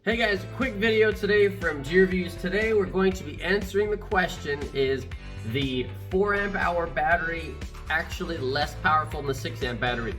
Hey guys, quick video today from Greviewz. Today we're going to be answering the question, is the 4 amp hour battery actually less powerful than the 6 amp battery?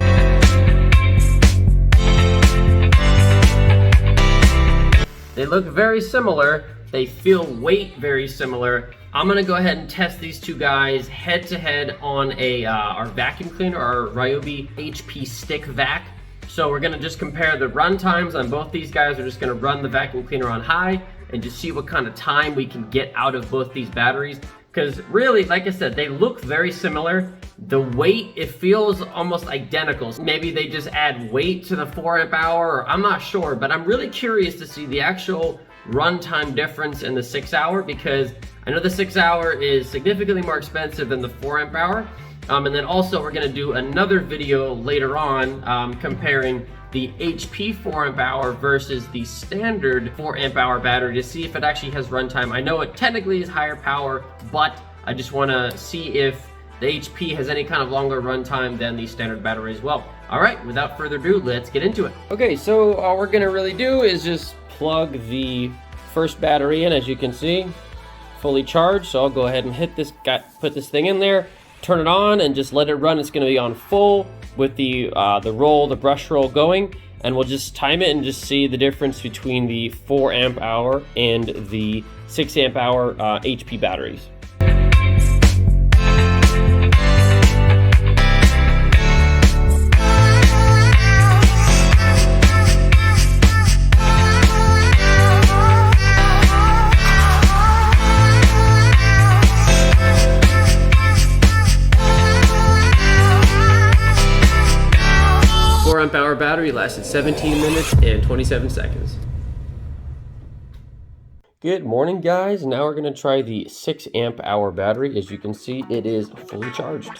They look very similar, they feel weight very similar. I'm gonna go ahead and test these two guys head to head on our vacuum cleaner, our Ryobi HP stick vac. So we're gonna just compare the run times on both these guys. We're just gonna run the vacuum cleaner on high and just see what kind of time we can get out of both these batteries. Because really, like I said, they look very similar. The weight, it feels almost identical. Maybe they just add weight to the 4 amp hour, or I'm not sure, but I'm really curious to see the actual runtime difference in the 6 hour, because I know the 6 hour is significantly more expensive than the 4 amp hour. And then also we're gonna do another video later on comparing the HP 4 amp hour versus the standard 4 amp hour battery to see if it actually has runtime. I know it technically is higher power, but I just wanna see if the HP has any kind of longer runtime than the standard battery as well. All right, without further ado, let's get into it. Okay, so all we're gonna really do is just plug the first battery in, as you can see, fully charged. So I'll go ahead and hit this, put this thing in there, turn it on, and just let it run. It's going to be on full with the brush roll going, and we'll just time it and just see the difference between the 4 amp hour and the 6 amp hour HP batteries. Amp-hour battery lasted 17 minutes and 27 seconds. Good morning, guys. Now we're going to try the 6 amp hour battery. As you can see, it is fully charged.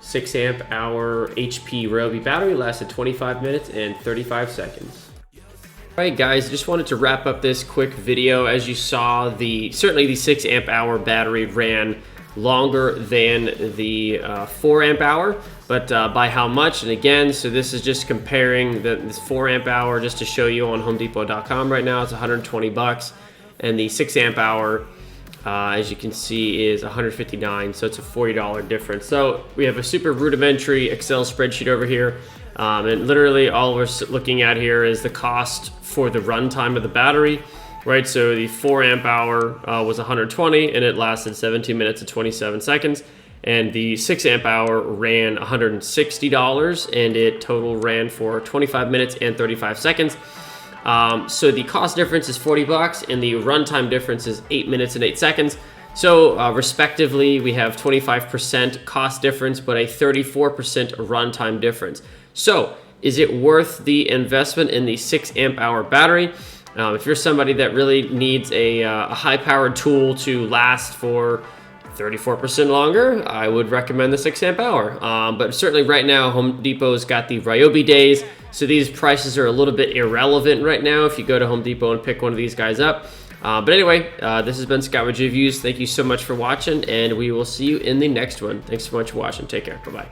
Six amp hour HP Ryobi battery lasted 25 minutes and 35 seconds. Alright guys, just wanted to wrap up this quick video. As you saw, certainly the 6 amp hour battery ran longer than the 4 amp hour, but by how much? And again, so this is just comparing this 4 amp hour just to show you on homedepot.com right now. It's 120 bucks, and the 6 amp hour as you can see is 159, so it's a $40 difference. So we have a super rudimentary Excel spreadsheet over here, and literally all we're looking at here is the cost for the runtime of the battery, right? So the 4 amp hour was 120 and it lasted 17 minutes and 27 seconds, and the 6 amp hour ran $160 and it total ran for 25 minutes and 35 seconds. So the cost difference is 40 bucks and the runtime difference is 8 minutes and 8 seconds. So respectively, we have 25% cost difference, but a 34% runtime difference. So is it worth the investment in the 6 amp hour battery? If you're somebody that really needs a high powered tool to last for 34% longer, I would recommend the 6 amp hour. But certainly right now, Home Depot's got the Ryobi days, so these prices are a little bit irrelevant right now if you go to Home Depot and pick one of these guys up. But anyway, this has been Scott with Greviewz. Thank you so much for watching, and we will see you in the next one. Thanks so much for watching. Take care. Bye-bye.